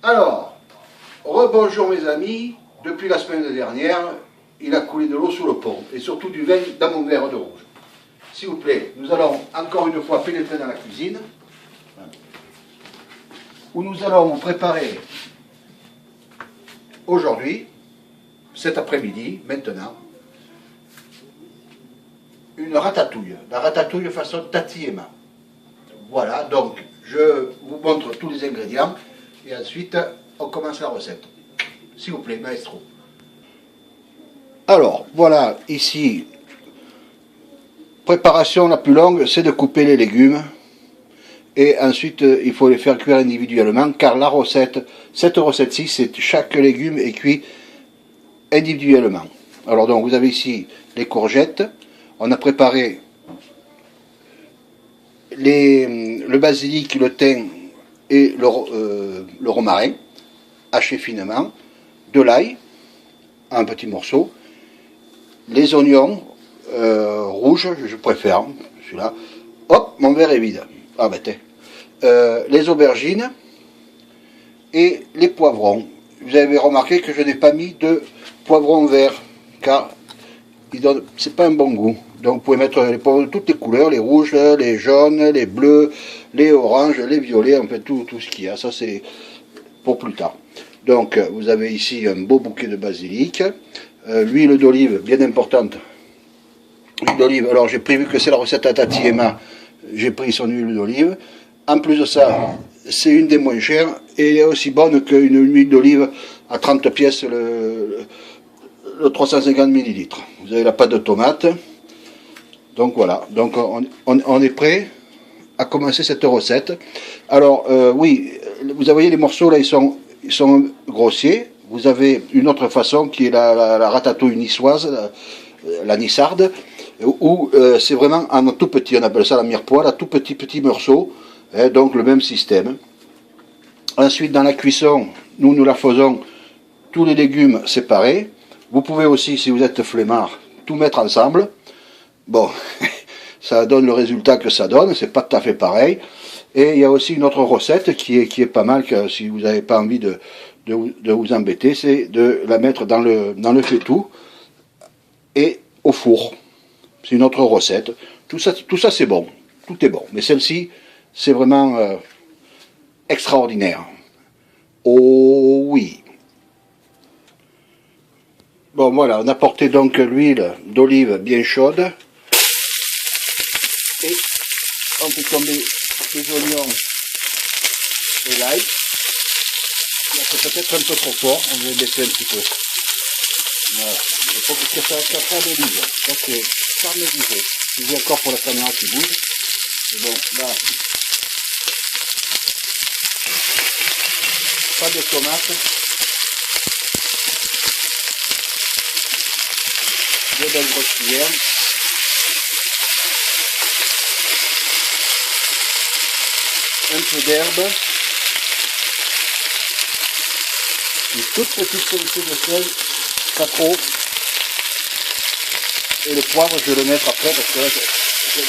Alors, rebonjour mes amis, depuis la semaine dernière, il a coulé de l'eau sous le pont, et surtout du vin dans mon verre de rouge. S'il vous plaît, nous allons encore une fois pénétrer dans la cuisine, où nous allons préparer aujourd'hui, cet après-midi, maintenant, une ratatouille. La ratatouille façon Tati Emma. Voilà, donc je vous montre tous les ingrédients et ensuite on commence la recette. S'il vous plaît, maestro. Alors, voilà, ici, préparation la plus longue, c'est de couper les légumes. Et ensuite, il faut les faire cuire individuellement, car la recette, cette recette-ci, c'est chaque légume est cuit individuellement. Alors donc, vous avez ici les courgettes. On a préparé le basilic, le thym et le romarin, haché finement, de l'ail, en petits morceaux, les oignons rouges, je préfère, celui-là. Hop, mon verre est vide. Ah ben t'es. Les aubergines et les poivrons. Vous avez remarqué que je n'ai pas mis de poivrons verts, car c'est pas un bon goût. Donc vous pouvez mettre les poivrons de toutes les couleurs, les rouges, les jaunes, les bleus, les oranges, les violets, en fait tout ce qu'il y a. Ça c'est pour plus tard. Donc vous avez ici un beau bouquet de basilic, l'huile d'olive bien importante. L'huile d'olive, alors j'ai prévu que c'est la recette à Tati Emma, j'ai pris son huile d'olive. En plus de ça, c'est une des moins chères et elle est aussi bonne qu'une huile d'olive à 30 pièces le 350 ml. Vous avez la pâte de tomate. Donc voilà, donc on est prêt à commencer cette recette. Alors oui, vous voyez les morceaux là, ils sont grossiers. Vous avez une autre façon qui est la ratatouille niçoise, la nissarde, où c'est vraiment en tout petit, on appelle ça la mirepoix, tout petit morceau, hein, donc le même système. Ensuite dans la cuisson, nous la faisons tous les légumes séparés. Vous pouvez aussi, si vous êtes flemmard, tout mettre ensemble. Bon, ça donne le résultat que ça donne, c'est pas tout à fait pareil. Et il y a aussi une autre recette qui est pas mal, que si vous n'avez pas envie de vous embêter, c'est de la mettre dans le faitout et au four. C'est une autre recette. Tout ça c'est bon, tout est bon. Mais celle-ci, c'est vraiment extraordinaire. Oh oui. Bon voilà, on a porté donc l'huile d'olive bien chaude. Et on fait tomber les oignons et l'ail. C'est peut-être un peu trop fort, on va baisser un petit peu. Voilà, il faut que ça caramélise. Ok, caramélisé. Je dis encore pour la caméra qui bouge. Et bon, là, pas de tomates. Deux belles grosses cuillères. Un peu d'herbe. Une toute petite quantité de sel, pas trop. Et le poivre, je vais le mettre après parce que là, je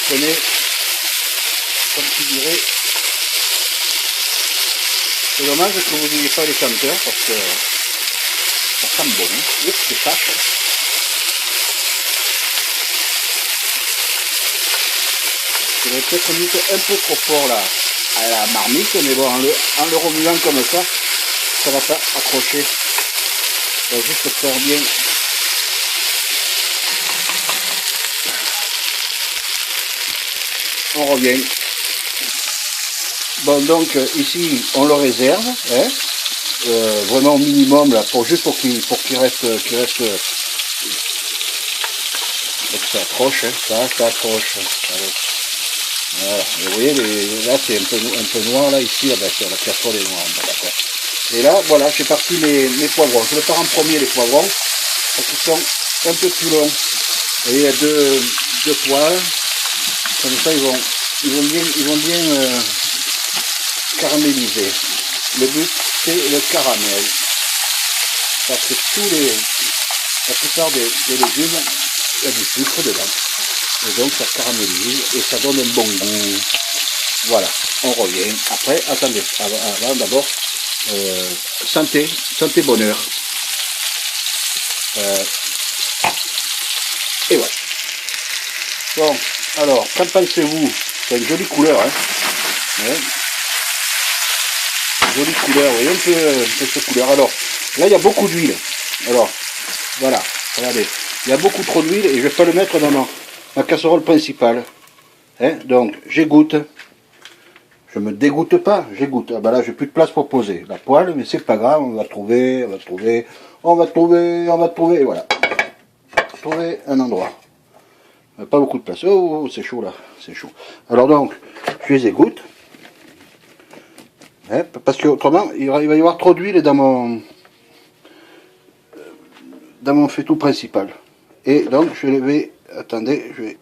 connais, comme tu dirais. C'est dommage que vous n'ayez pas les senteurs parce que ça sent bon. Oups, c'est tâche. J'aurais peut-être mis un peu trop fort là à la marmite, mais bon, en le remuant comme ça va pas accrocher. On va juste faire bien. On revient. Bon, donc ici on le réserve, hein, vraiment au minimum là, juste pour qu'il reste, que ça accroche, hein, ça accroche. Voilà. Vous voyez, là c'est un peu noir là, ici, là, la casserole est noire, d'accord. Et là, voilà, j'ai parti mes poivrons. Je le pars en premier les poivrons, parce qu'ils sont un peu plus longs. Vous voyez, il y a deux poils. Comme ça, ils vont bien caraméliser. Le but, c'est le caramel. Parce que la plupart des légumes, il y a du sucre dedans. Et donc ça caramélise et ça donne un bon goût. Voilà, on revient. Après, attendez, avant d'abord, santé, santé bonheur. Et voilà. Bon, alors, qu'en pensez-vous? C'est une jolie couleur, hein. Ouais. Jolie couleur, vous voyez un peu cette couleur. Alors, là, il y a beaucoup d'huile. Alors, voilà, regardez. Il y a beaucoup trop d'huile et je vais pas le mettre dans ma casserole principale. Hein, donc, j'égoutte. Je me dégoûte pas, j'égoutte. Ah bah là, j'ai plus de place pour poser la poêle, mais c'est pas grave, on va trouver, et voilà. Trouver un endroit. Pas beaucoup de place. Oh, c'est chaud là, c'est chaud. Alors donc, je les égoutte. Hein, parce que autrement, il va y avoir trop d'huile dans mon faitout principal. Et donc, je vais, attendez, je vais